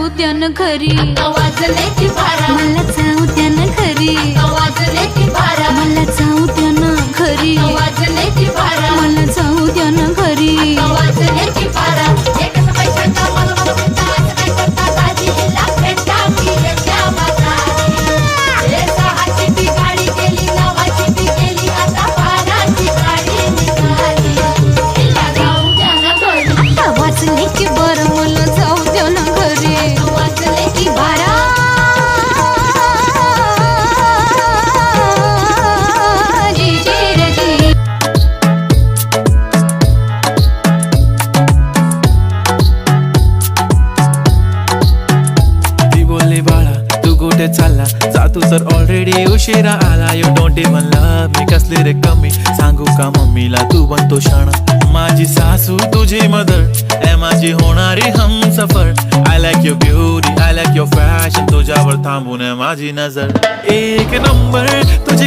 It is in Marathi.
जाऊ द्या ना घरी, वाजले की बारा, मला जाऊ द्या ना घरी, वाजले की बारा, मला जाऊ द्या ना घरी, वाजले की बारा, मला जाऊ द्या ना घरी. वाजले की बारा. एक पैशाचा मला बघता आज काय करता दाजी हिला भेटा की त्या माताजी. हे सहाची ती गाडी केली, नवाची ती केली, आता बाराची गाडी निघाली. हिला जाऊ द्या ना घरी, वाजले की बरं मला जाऊ द्या ना घरी, वाजले की बारा. जी जी रे जी. ती बोलली बाळा तू कुठे चालला, जातू तर ऑलरेडी उशिरा आला. You don't even love me, कसली रे कमी सांगू का मम्मीला तू बनतो शाणा. माझी सासू तुझी मदर, ए माझी होणारी Humsafar. I like your beauty, I like your fashion, तुझ्यावर थांबून आहे माझी नजर. एक नंबर तुझी